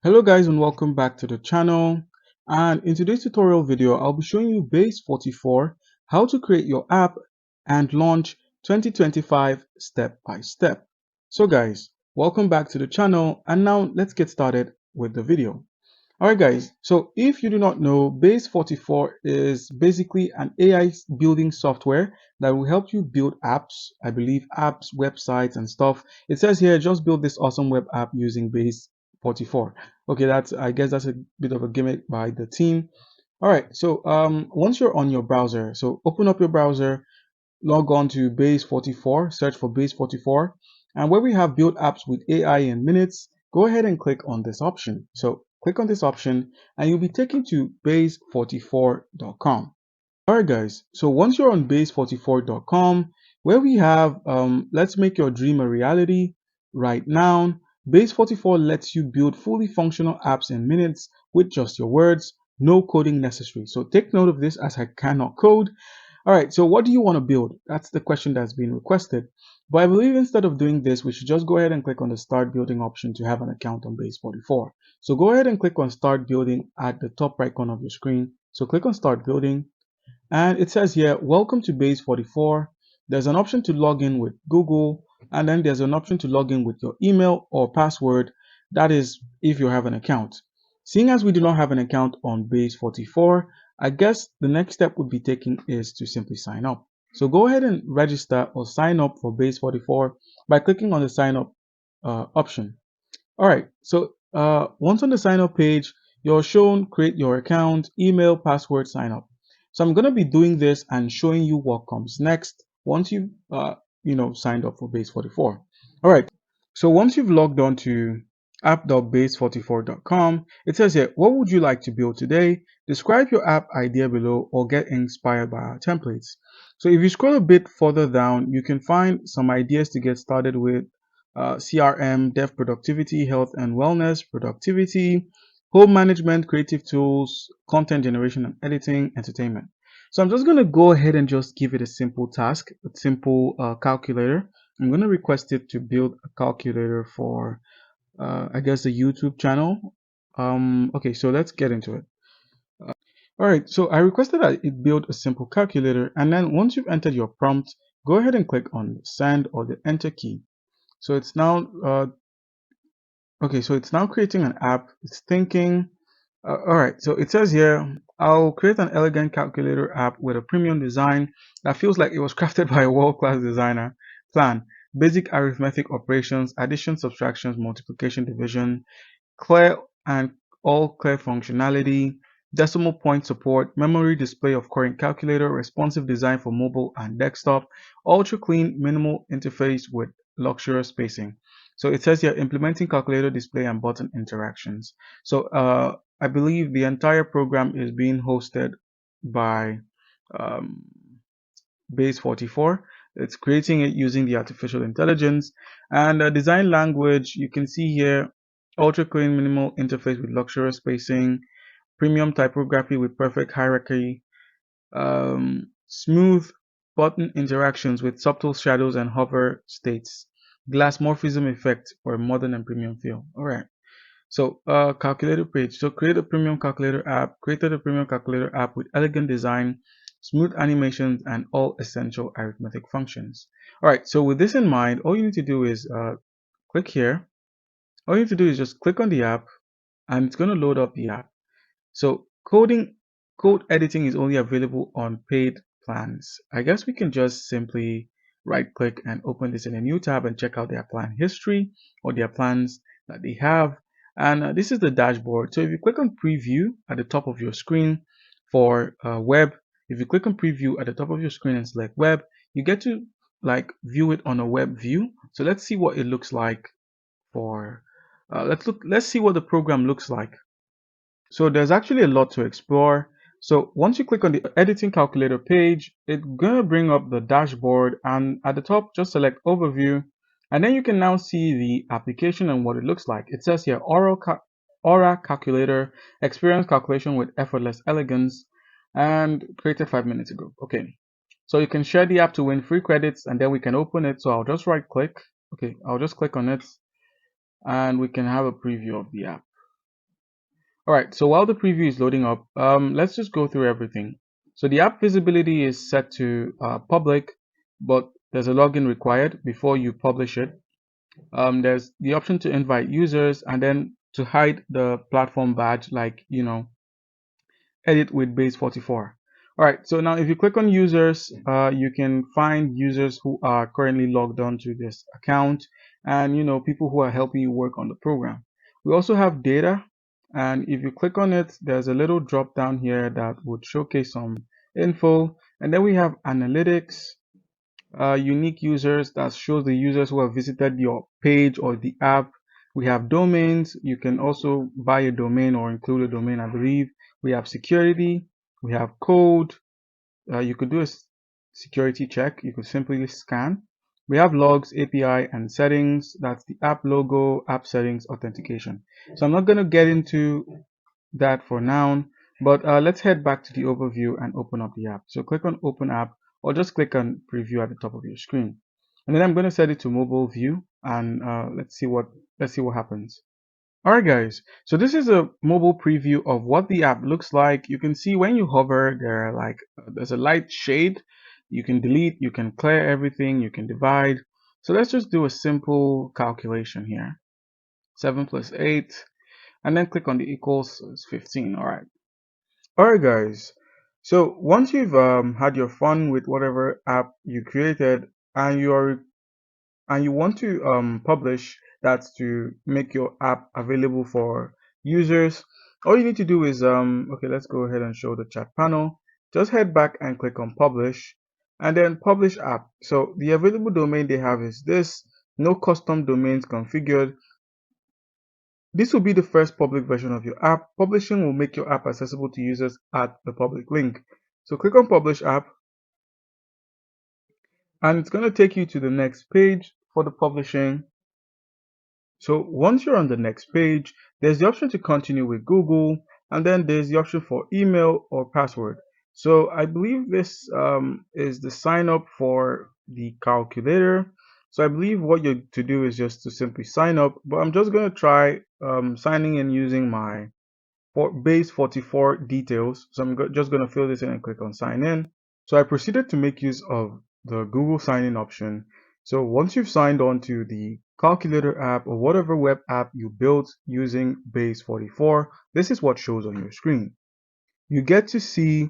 Hello guys and welcome back to the channel, and in today's tutorial video I'll be showing you Base44 how to create your app and launch 2025 step by step. So guys, welcome back to the channel, and now let's get started with the video. Alright guys, so if you do not know, Base44 is basically an AI building software that will help you build apps, I believe apps, websites and stuff. It says here, just build this awesome web app using Base44. Okay, I guess that's a bit of a gimmick by the team. Alright, so once you're on your browser, so open up your browser, log on to Base44, search for Base44, and where we have build apps with AI in minutes, go ahead and click on this option. So click on this option and you'll be taken to base44.com. Alright guys, so once you're on base44.com, where we have let's make your dream a reality right now, Base44 lets you build fully functional apps in minutes with just your words, no coding necessary. So take note of this, as I cannot code. Alright, so what do you want to build? That's the question that's been requested. But I believe instead of doing this, we should just go ahead and click on the Start Building option to have an account on Base44. So go ahead and click on Start Building at the top right corner of your screen. So click on Start Building, and it says here, welcome to Base44. There's an option to log in with Google, and then there's an option to log in with your email or password. That is if you have an account. Seeing as we do not have an account on Base44, I guess the next step would be taken is to simply sign up. So go ahead and register or sign up for Base44 by clicking on the sign up option. Alright, so once on the sign up page, you're shown create your account, email, password, sign up. So I'm going to be doing this and showing you what comes next once you've signed up for Base44. Alright, so once you've logged on to app.base44.com, it says here, what would you like to build today? Describe your app idea below or get inspired by our templates. So if you scroll a bit further down, you can find some ideas to get started with. CRM, dev productivity, health and wellness, productivity, home management, creative tools, content generation and editing, entertainment. So I'm just going to go ahead and just give it a simple task, a simple calculator. I'm going to request it to build a calculator for, I guess, the YouTube channel. Okay, so let's get into it. All right, so I requested that it build a simple calculator, and then once you've entered your prompt, go ahead and click on send or the enter key. So it's now okay, so it's now creating an app. It's thinking. All right, so it says here, I'll create an elegant calculator app with a premium design that feels like it was crafted by a world-class designer. Plan: basic arithmetic operations, addition, subtractions, multiplication, division, clear and all clear functionality, decimal point support, memory display of current calculator, responsive design for mobile and desktop, ultra clean, minimal interface with luxurious spacing. So it says here implementing calculator display and button interactions. So I believe the entire program is being hosted by um, Base44. It's creating it using the artificial intelligence, and the design language you can see here: ultra clean minimal interface with luxurious spacing, premium typography with perfect hierarchy, smooth button interactions with subtle shadows and hover states, glass morphism effect for a modern and premium feel. All right. So calculator page. So create a premium calculator app. Created a premium calculator app with elegant design, smooth animations, and all essential arithmetic functions. All right. So with this in mind, all you need to do is click here. All you need to do is just click on the app, and it's going to load up the app. So code editing is only available on paid plans. I guess we can just simply right click and open this in a new tab and check out their plan history or their plans that they have. And this is the dashboard. So if you click on preview at the top of your screen for web, if you click on preview at the top of your screen and select web, you get to like view it on a web view. So let's see what it looks like for let's see what the program looks like. So there's actually a lot to explore. So once you click on the editing calculator page, it's gonna bring up the dashboard, and at the top just select overview, and then you can now see the application and what it looks like. It says here Aura calculator, experience calculation with effortless elegance, and created 5 minutes ago. Okay, so you can share the app to win free credits, and then we can open it. So I'll just right click. Okay, I'll just click on it, and we can have a preview of the app. All right, so while the preview is loading up, let's just go through everything. So the app visibility is set to public, but there's a login required before you publish it. There's the option to invite users and then to hide the platform badge, like, edit with Base44. All right, so now if you click on users, you can find users who are currently logged on to this account and, people who are helping you work on the program. We also have data, and if you click on it, there's a little drop down here that would showcase some info. And then we have analytics, unique users, that shows the users who have visited your page or the app. We have domains. You can also buy a domain or include a domain, I believe. We have security. We have code. You could do a security check. You could simply scan. We have logs, API, and settings. That's the app logo, app settings, authentication. So I'm not going to get into that for now, but let's head back to the overview and open up the app. So click on open app or just click on preview at the top of your screen. And then I'm going to set it to mobile view and let's see what happens. Alright guys, so this is a mobile preview of what the app looks like. You can see when you hover, there's a light shade. You can delete, you can clear everything, you can divide. So let's just do a simple calculation here. 7 plus 8, and then click on the equals, so it's 15. Alright guys, so once you've had your fun with whatever app you created and you want to publish, that's to make your app available for users, all you need to do is okay, let's go ahead and show the chat panel. Just head back and click on publish and then publish app. So the available domain they have is this, no custom domains configured. This will be the first public version of your app. Publishing will make your app accessible to users at the public link. So click on publish app and it's going to take you to the next page for the publishing. So once you're on the next page, there's the option to continue with Google, and then there's the option for email or password. So I believe this is the sign up for the calculator. So I believe what you're to do is just to simply sign up, but I'm just going to try signing in using my Base44 details. So I'm just going to fill this in and click on sign in. So I proceeded to make use of the Google sign in option. So once you've signed on to the calculator app or whatever web app you built using Base44, this is what shows on your screen. You get to see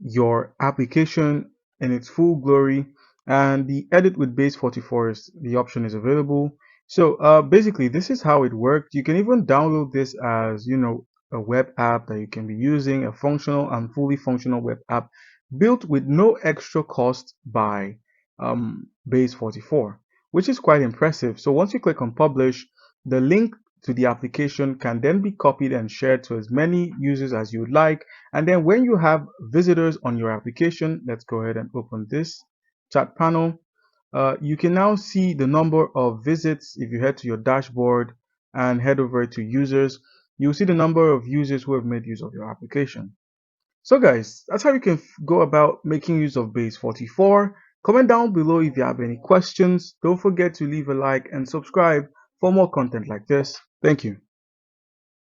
your application in its full glory, and the edit with Base44 is the option is available. So basically this is how it worked. You can even download this as a web app that you can be using, a functional and fully functional web app built with no extra cost by Base44, which is quite impressive. So once you click on publish, the link to the application can then be copied and shared to as many users as you would like. And then when you have visitors on your application, let's go ahead and open this chat panel. You can now see the number of visits. If you head to your dashboard and head over to users, you'll see the number of users who have made use of your application. So guys, that's how you can go about making use of Base44. Comment down below if you have any questions. Don't forget to leave a like and subscribe for more content like this. Thank you.